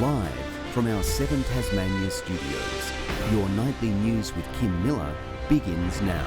Live from our 7 Tasmania studios, your nightly news with Kim Miller begins now.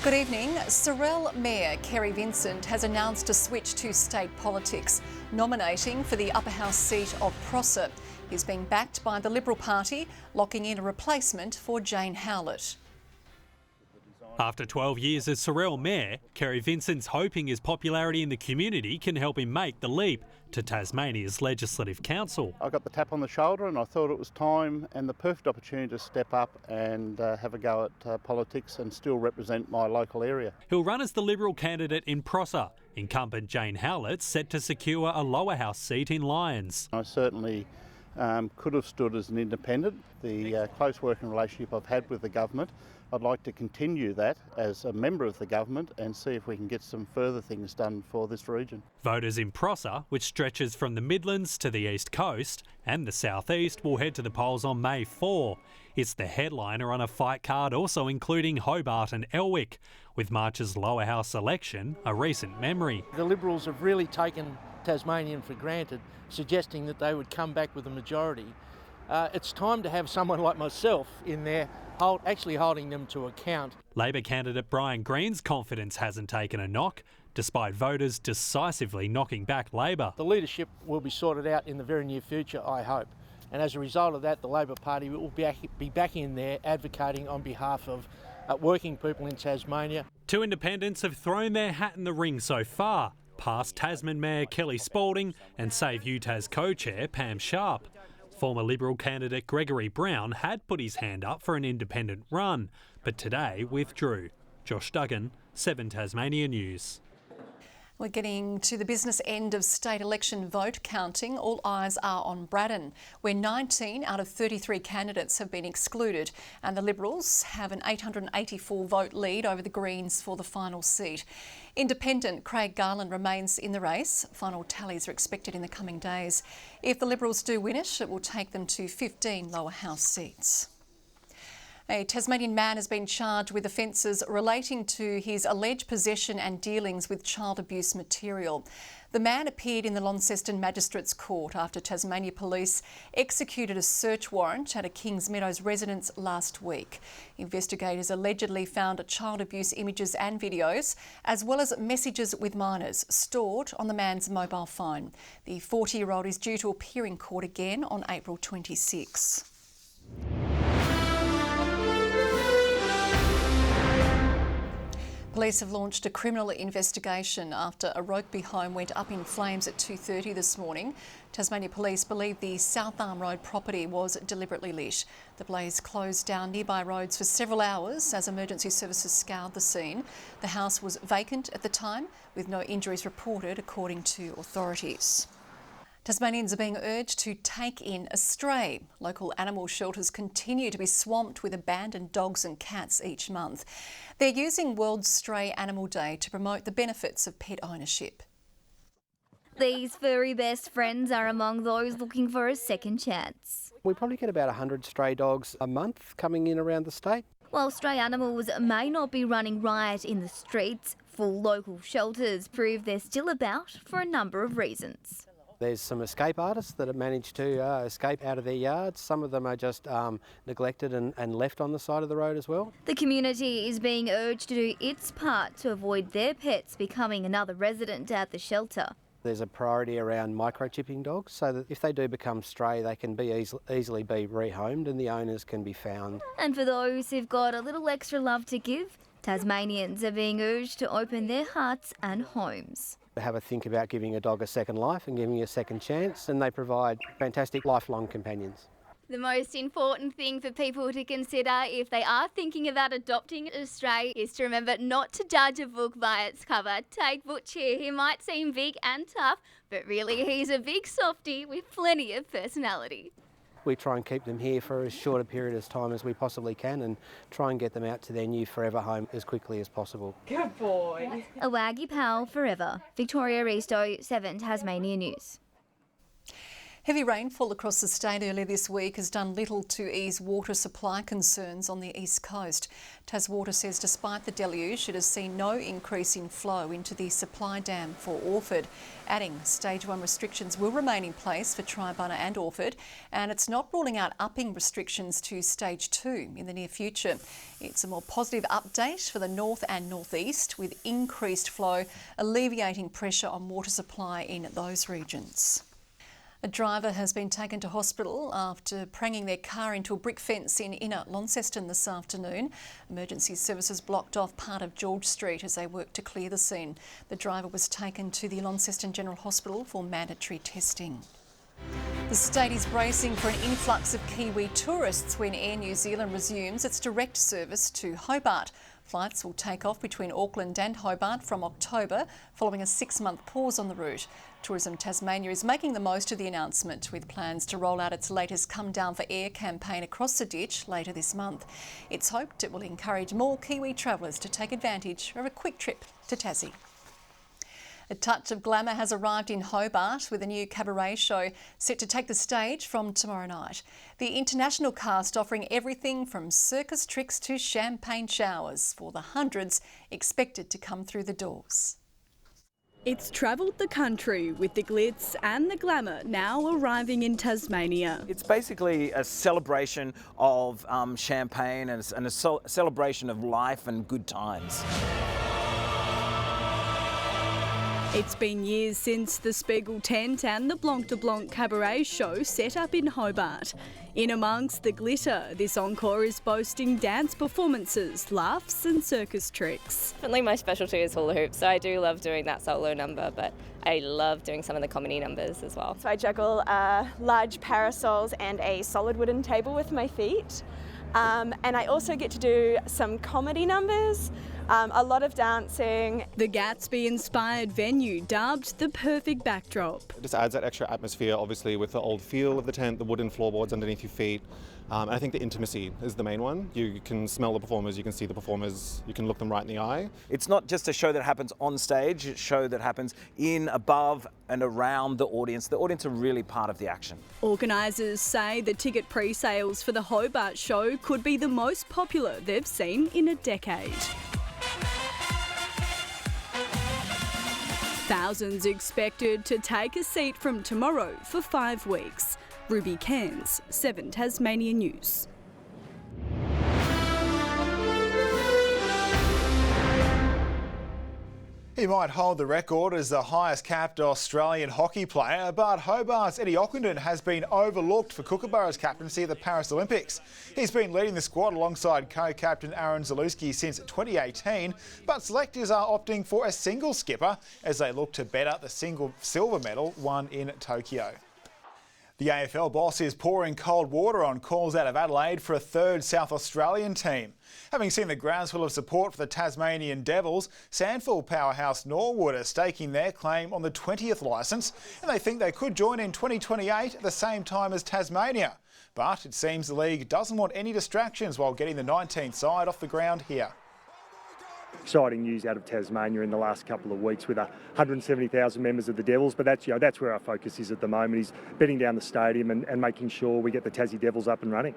Good evening. Sorell Mayor Kerry Vincent has announced a switch to state politics, nominating for the upper house seat of Prosser. He's being backed by the Liberal Party, locking in a replacement for Jane Howlett. After 12 years as Sorell Mayor, Kerry Vincent's hoping his popularity in the community can help him make the leap to Tasmania's Legislative Council. I got the tap on the shoulder and I thought it was time and the perfect opportunity to step up and have a go at politics and still represent my local area. He'll run as the Liberal candidate in Prosser. Incumbent Jane Howlett set to secure a lower house seat in Lyons. I certainly could have stood as an independent. The close working relationship I've had with the government, I'd like to continue that as a member of the government and see if we can get some further things done for this region. Voters in Prosser, which stretches from the Midlands to the East Coast and the South East, will head to the polls on May 4. It's the headliner on a fight card also including Hobart and Elwick, with March's lower house election a recent memory. The Liberals have really taken Tasmanian for granted, suggesting that they would come back with a majority. It's time to have someone like myself in there actually holding them to account. Labor candidate Brian Green's confidence hasn't taken a knock, despite voters decisively knocking back Labor. The leadership will be sorted out in the very near future, I hope. And as a result of that, the Labor Party will be back in there advocating on behalf of working people in Tasmania. Two independents have thrown their hat in the ring so far, past Tasman Mayor Kelly Spalding and Save UTAS co-chair Pam Sharp. Former Liberal candidate Gregory Brown had put his hand up for an independent run, but today withdrew. Josh Duggan, 7 Tasmania News. We're getting to the business end of state election vote counting. All eyes are on Braddon, where 19 out of 33 candidates have been excluded, and the Liberals have an 884 vote lead over the Greens for the final seat. Independent Craig Garland remains in the race. Final tallies are expected in the coming days. If the Liberals do win it, it will take them to 15 lower house seats. A Tasmanian man has been charged with offences relating to his alleged possession and dealings with child abuse material. The man appeared in the Launceston Magistrates Court after Tasmania Police executed a search warrant at a Kings Meadows residence last week. Investigators allegedly found child abuse images and videos, as well as messages with minors, stored on the man's mobile phone. The 40-year-old is due to appear in court again on April 26. Police have launched a criminal investigation after a Rokeby home went up in flames at 2:30 this morning. Tasmania Police believe the South Arm Road property was deliberately lit. The blaze closed down nearby roads for several hours as emergency services scoured the scene. The house was vacant at the time, with no injuries reported, according to authorities. Tasmanians are being urged to take in a stray. Local animal shelters continue to be swamped with abandoned dogs and cats each month. They're using World Stray Animal Day to promote the benefits of pet ownership. These furry best friends are among those looking for a second chance. We probably get about 100 stray dogs a month coming in around the state. While stray animals may not be running riot in the streets, full local shelters prove they're still about for a number of reasons. There's some escape artists that have managed to escape out of their yards. Some of them are just neglected and left on the side of the road as well. The community is being urged to do its part to avoid their pets becoming another resident at the shelter. There's a priority around microchipping dogs so that if they do become stray, they can be easily be rehomed and the owners can be found. And for those who've got a little extra love to give, Tasmanians are being urged to open their hearts and homes. Have a think about giving a dog a second life and giving a second chance, and they provide fantastic lifelong companions. The most important thing for people to consider if they are thinking about adopting a stray is to remember not to judge a book by its cover. Take Butch here. He might seem big and tough, but really he's a big softie with plenty of personality. We try and keep them here for as short a period of time as we possibly can and try and get them out to their new forever home as quickly as possible. Good boy. A waggy pal forever. Victoria Risto, 7 Tasmania News. Heavy rainfall across the state earlier this week has done little to ease water supply concerns on the east coast. Taswater says despite the deluge, it has seen no increase in flow into the supply dam for Orford. Adding Stage 1 restrictions will remain in place for Tribunna and Orford, and it's not ruling out upping restrictions to Stage 2 in the near future. It's a more positive update for the north and northeast, with increased flow alleviating pressure on water supply in those regions. A driver has been taken to hospital after pranging their car into a brick fence in Inner Launceston this afternoon. Emergency services blocked off part of George Street as they worked to clear the scene. The driver was taken to the Launceston General Hospital for mandatory testing. The state is bracing for an influx of Kiwi tourists when Air New Zealand resumes its direct service to Hobart. Flights will take off between Auckland and Hobart from October, following a 6-month pause on the route. Tourism Tasmania is making the most of the announcement, with plans to roll out its latest Come Down for Air campaign across the ditch later this month. It's hoped it will encourage more Kiwi travellers to take advantage of a quick trip to Tassie. A touch of glamour has arrived in Hobart with a new cabaret show set to take the stage from tomorrow night. The international cast offering everything from circus tricks to champagne showers for the hundreds expected to come through the doors. It's travelled the country with the glitz and the glamour now arriving in Tasmania. It's basically a celebration of champagne and a celebration of life and good times. It's been years since the Spiegel tent and the Blanc de Blanc cabaret show set up in Hobart. In amongst the glitter, this encore is boasting dance performances, laughs and circus tricks. Definitely my specialty is hula hoop, so I do love doing that solo number, but I love doing some of the comedy numbers as well. So I juggle large parasols and a solid wooden table with my feet. And I also get to do some comedy numbers, a lot of dancing. The Gatsby-inspired venue dubbed the perfect backdrop. It just adds that extra atmosphere, obviously, with the old feel of the tent, the wooden floorboards underneath your feet. And I think the intimacy is the main one. You can smell the performers, you can see the performers, you can look them right in the eye. It's not just a show that happens on stage, it's a show that happens in, above and around the audience. The audience are really part of the action. Organisers say the ticket pre-sales for the Hobart show could be the most popular they've seen in a decade. Thousands expected to take a seat from tomorrow for 5 weeks. Ruby Cairns, 7 Tasmania News. He might hold the record as the highest capped Australian hockey player, but Hobart's Eddie Ockenden has been overlooked for Kookaburra's captaincy at the Paris Olympics. He's been leading the squad alongside co-captain Aaron Zaluski since 2018, but selectors are opting for a single skipper as they look to better the single silver medal won in Tokyo. The AFL boss is pouring cold water on calls out of Adelaide for a third South Australian team. Having seen the groundswell of support for the Tasmanian Devils, Sandford powerhouse Norwood are staking their claim on the 20th licence, and they think they could join in 2028 at the same time as Tasmania. But it seems the league doesn't want any distractions while getting the 19th side off the ground here. Exciting news out of Tasmania in the last couple of weeks with 170,000 members of the Devils, but that's where our focus is at the moment, is bedding down the stadium and making sure we get the Tassie Devils up and running.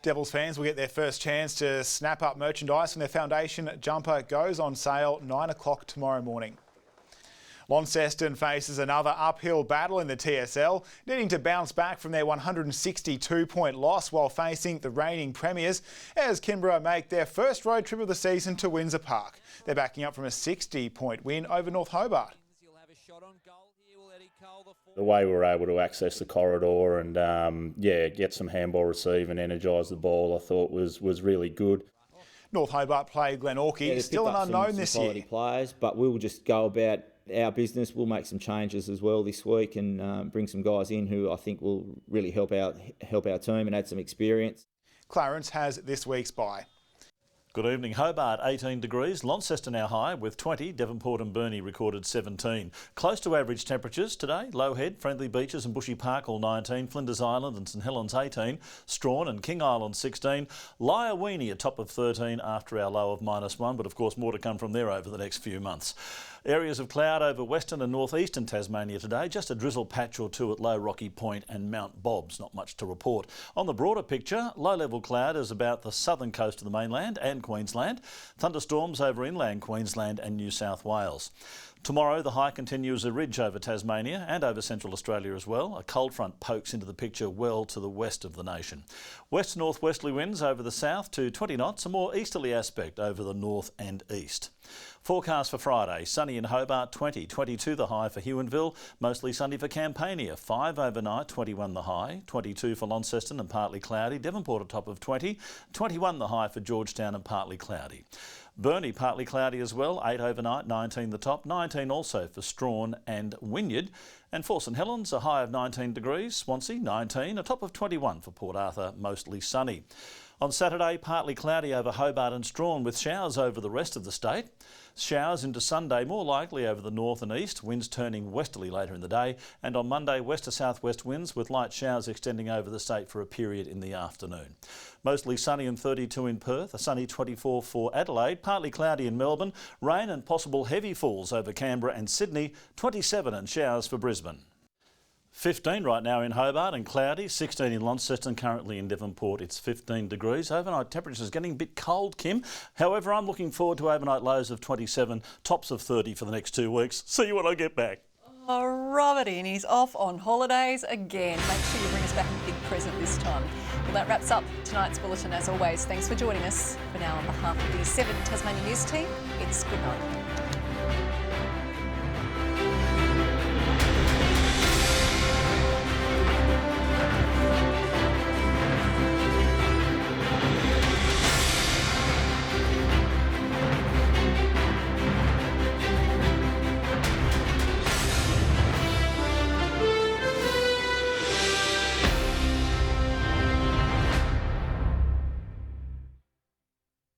Devils fans will get their first chance to snap up merchandise when their foundation jumper goes on sale 9 o'clock tomorrow morning. Launceston faces another uphill battle in the TSL, needing to bounce back from their 162-point loss while facing the reigning premiers as Kinborough make their first road trip of the season to Windsor Park. They're backing up from a 60-point win over North Hobart. The way we were able to access the corridor and get some handball receive and energise the ball, I thought was really good. North Hobart played Glenorchy, still an unknown this year. Players, but we'll just go about our business. We'll make some changes as well this week and bring some guys in who I think will really help our team and add some experience. Clarence has this week's bye. Good evening. Hobart 18 degrees, Launceston our high with 20, Devonport and Burnie recorded 17. Close to average temperatures today, Low Head, Friendly Beaches and Bushy Park all 19, Flinders Island and St Helens 18, Strawn and King Island 16, Lyawini a top of 13 after our low of -1, but of course more to come from there over the next few months. Areas of cloud over western and northeastern Tasmania today. Just a drizzle patch or two at Low Rocky Point and Mount Bobs. Not much to report. On the broader picture, low-level cloud is about the southern coast of the mainland and Queensland. Thunderstorms over inland Queensland and New South Wales. Tomorrow, the high continues a ridge over Tasmania and over central Australia as well. A cold front pokes into the picture well to the west of the nation. West-northwesterly winds over the south to 20 knots, a more easterly aspect over the north and east. Forecast for Friday, sunny in Hobart 20, 22 the high for Huonville, mostly sunny for Campania, 5 overnight, 21 the high, 22 for Launceston and partly cloudy, Devonport a top of 20, 21 the high for Georgetown and partly cloudy. Burnie partly cloudy as well, 8 overnight, 19 the top, 19 also for Strawn and Wynyard. And for St Helens, a high of 19 degrees, Swansea 19, a top of 21 for Port Arthur, mostly sunny. On Saturday, partly cloudy over Hobart and Strawn with showers over the rest of the state. Showers into Sunday, more likely over the north and east, winds turning westerly later in the day. And on Monday, west to southwest winds with light showers extending over the state for a period in the afternoon. Mostly sunny and 32 in Perth, a sunny 24 for Adelaide, partly cloudy in Melbourne, rain and possible heavy falls over Canberra and Sydney, 27 and showers for Brisbane. 15 right now in Hobart and cloudy, 16 in Launceston, currently in Devonport it's 15 degrees. Overnight temperatures getting a bit cold, Kim. However, I'm looking forward to overnight lows of 27, tops of 30 for the next 2 weeks. See you when I get back. Oh, rub it in. He's off on holidays again. Make sure you bring us back a big present this time. Well, that wraps up tonight's bulletin as always. Thanks for joining us. For now, on behalf of the 7 Tasmania News team, it's good night.